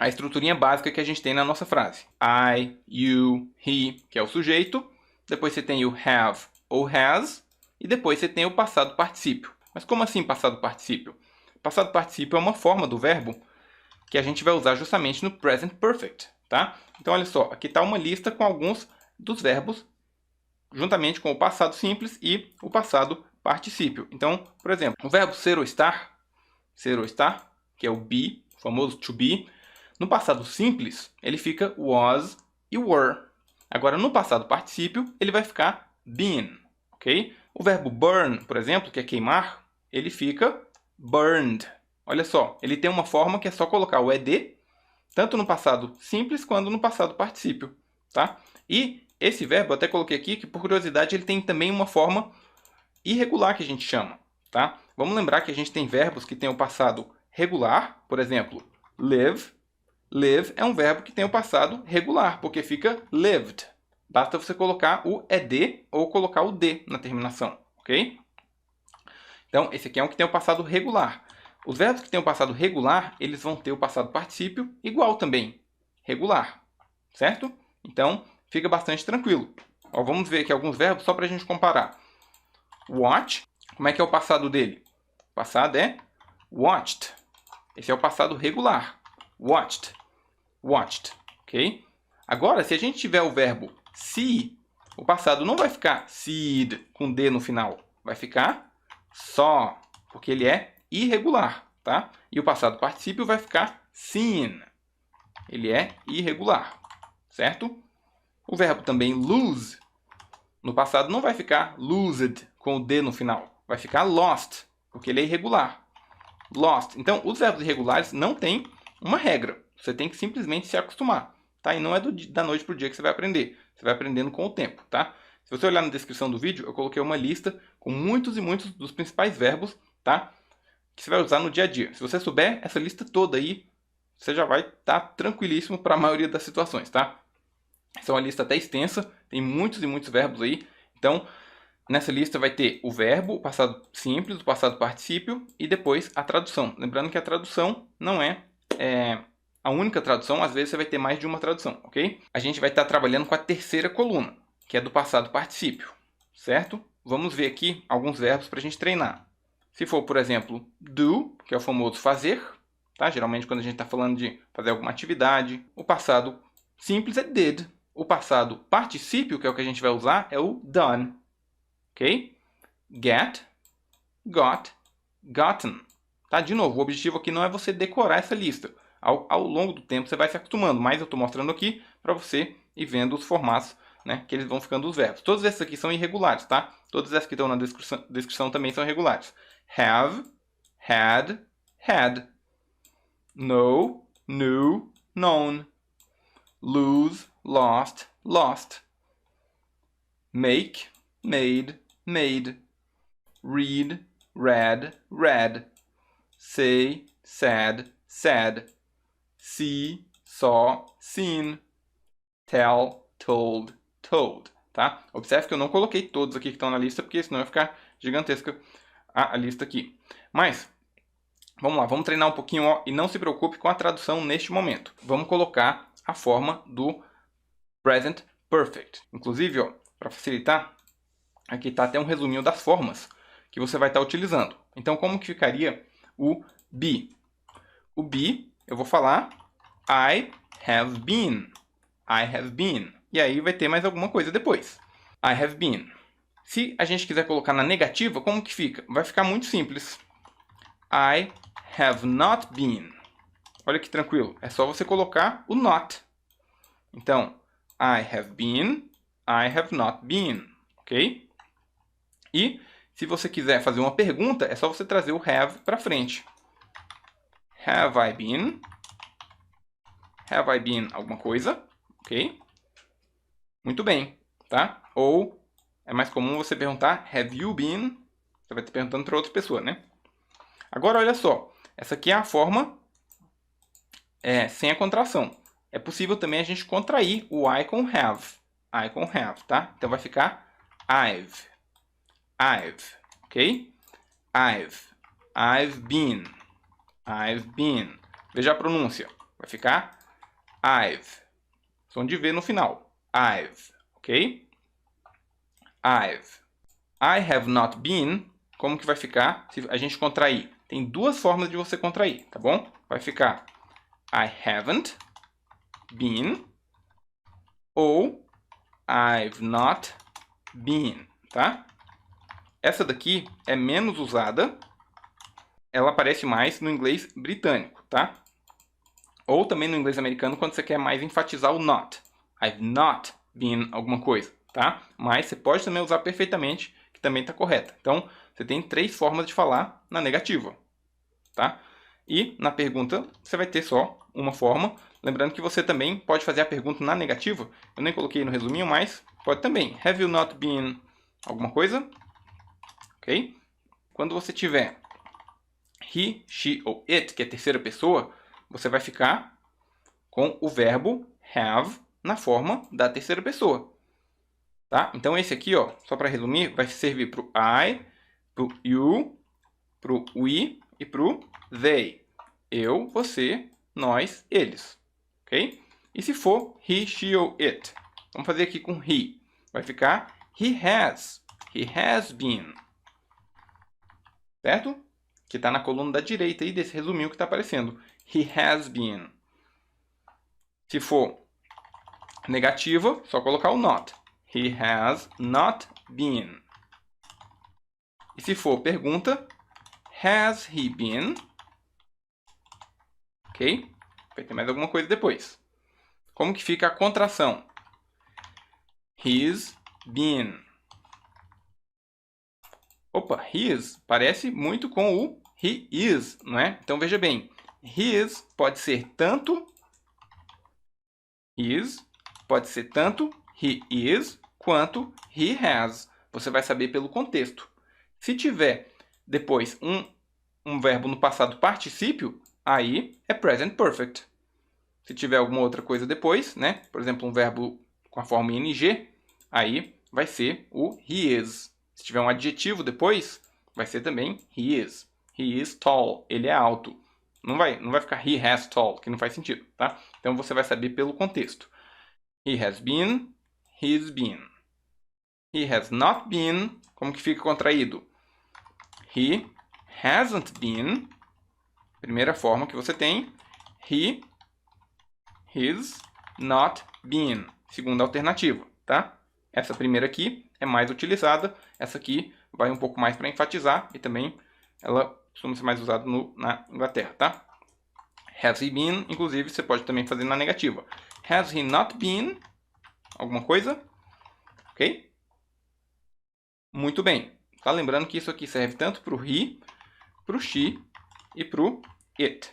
a estruturinha básica que a gente tem na nossa frase. I, you, he, que é o sujeito. Depois você tem o have ou has. E depois você tem o passado particípio. Mas como assim passado particípio? Passado particípio é uma forma do verbo que a gente vai usar justamente no present perfect, tá? Então, olha só, aqui está uma lista com alguns dos verbos juntamente com o passado simples e o passado particípio. Então, por exemplo, o verbo ser ou estar, que é o be, o famoso to be, no passado simples, ele fica was e were. Agora, no passado particípio, ele vai ficar been, ok? O verbo burn, por exemplo, que é queimar, ele fica burned. Olha só, ele tem uma forma que é só colocar o ed, tanto no passado simples quanto no passado particípio, tá? E esse verbo, eu até coloquei aqui, que por curiosidade ele tem também uma forma irregular que a gente chama, tá? Vamos lembrar que a gente tem verbos que têm o passado regular, por exemplo, live. Live é um verbo que tem o passado regular, porque fica lived. Basta você colocar o ed ou colocar o d na terminação, ok? Então, esse aqui é um que tem o passado regular. Os verbos que têm o passado regular, eles vão ter o passado particípio igual também, regular, certo? Então, fica bastante tranquilo. Ó, vamos ver aqui alguns verbos só para a gente comparar. Watch, como é que é o passado dele? O passado é watched. Esse é o passado regular. Watched. Watched, ok? Agora, se a gente tiver o verbo see, o passado não vai ficar seed com D no final. Vai ficar saw, porque ele é irregular, tá? E o passado particípio vai ficar seen. Ele é irregular, certo? O verbo também lose, no passado não vai ficar losed com o D no final. Vai ficar lost, porque ele é irregular. Lost. Então, os verbos irregulares não têm uma regra. Você tem que simplesmente se acostumar, tá? E não é da noite para o dia que você vai aprender. Você vai aprendendo com o tempo, tá? Se você olhar na descrição do vídeo, eu coloquei uma lista com muitos e muitos dos principais verbos, tá? Que você vai usar no dia a dia. Se você souber essa lista toda aí, você já vai estar tranquilíssimo para a maioria das situações, tá? Essa é uma lista até extensa, tem muitos e muitos verbos aí. Então, nessa lista vai ter o verbo, o passado simples, o passado particípio e depois a tradução. Lembrando que a tradução não é a única tradução, às vezes você vai ter mais de uma tradução, ok? A gente vai estar trabalhando com a terceira coluna, que é do passado particípio, certo? Vamos ver aqui alguns verbos para a gente treinar. Se for, por exemplo, do, que é o famoso fazer, tá? Geralmente quando a gente está falando de fazer alguma atividade. O passado simples é did. O passado particípio, que é o que a gente vai usar, é o done, ok? Get, got, gotten. Tá? De novo, o objetivo aqui não é você decorar essa lista. Ao longo do tempo você vai se acostumando, mas eu estou mostrando aqui para você ir vendo os formatos, né, que eles vão ficando os verbos. Todos esses aqui são irregulares, tá? Todos esses que estão na descrição também são irregulares. Have, had, had. Know, knew, known. Lose, lost, lost. Make, made, made. Read, read, read. Say, said, said. See, saw, seen. Tell, told, told. Tá? Observe que eu não coloquei todos aqui que estão na lista, porque senão vai ficar gigantesca a lista aqui. Mas, vamos lá, vamos treinar um pouquinho, ó, e não se preocupe com a tradução neste momento. Vamos colocar a forma do present perfect. Inclusive, ó, para facilitar, aqui está até um resuminho das formas que você vai estar utilizando. Então, como que ficaria o be? O be, eu vou falar I have been. I have been. E aí vai ter mais alguma coisa depois. I have been. Se a gente quiser colocar na negativa, como que fica? Vai ficar muito simples. I have not been. Olha que tranquilo. É só você colocar o not. Então, I have been. I have not been. Ok? E se você quiser fazer uma pergunta, é só você trazer o have para frente. Have I been? Have I been alguma coisa? Ok? Muito bem, tá? Ou é mais comum você perguntar have you been? Você vai estar perguntando para outra pessoa, né? Agora, olha só. Essa aqui é a forma sem a contração. É possível também a gente contrair o I com have. I com have, tá? Então vai ficar I've. I've, ok? I've been. I've been. Veja a pronúncia. vai ficar I've. Som de V no final. I've, ok? I've. I have not been, como que vai ficar se a gente contrair? Tem duas formas de você contrair, tá bom? Vai ficar I haven't been ou I've not been, tá? Essa daqui é menos usada, ela aparece mais no inglês britânico, tá? Ou também no inglês americano quando você quer mais enfatizar o not. I've not been alguma coisa, tá? Mas você pode também usar perfeitamente, que também está correta. Então, você tem 3 formas de falar na negativa, tá? E na pergunta, você vai ter só uma forma. Lembrando que você também pode fazer a pergunta na negativa. Eu nem coloquei no resuminho, mas pode também. Have you not been alguma coisa? Ok? Quando você tiver he, she ou it, que é terceira pessoa, você vai ficar com o verbo have na forma da terceira pessoa. Tá? Então esse aqui, ó, só para resumir, vai servir para o I, para o you, para o we e para o they. Eu, você, nós, eles. Ok? E se for he, she ou it? Vamos fazer aqui com he. Vai ficar he has. He has been. Certo? Que está na coluna da direita aí desse resuminho que está aparecendo. He has been. Se for negativa, só colocar o not. He has not been. E se for pergunta, has he been? Ok? Vai ter mais alguma coisa depois. Como que fica a contração? He's been. Opa, his parece muito com o he is, não é? Então veja bem, his pode ser tanto he is quanto he has. Você vai saber pelo contexto. Se tiver depois um verbo no passado particípio, aí é present perfect. Se tiver alguma outra coisa depois, né? Por exemplo, um verbo com a forma ing, aí vai ser o he is. Se tiver um adjetivo depois, vai ser também he is. He is tall. Ele é alto. Não vai ficar he has tall, que não faz sentido, tá? Então você vai saber pelo contexto. He has been, he's been. He has not been, como que fica contraído? He hasn't been. Primeira forma que você tem. He's not been. Segunda alternativa, tá? Essa primeira aqui é mais utilizada. Essa aqui vai um pouco mais para enfatizar e também ela costuma ser mais usada na Inglaterra, tá? Has he been, inclusive, você pode também fazer na negativa. Has he not been? Alguma coisa? Ok? Muito bem. Tá lembrando que isso aqui serve tanto para o he, para o she e para o it.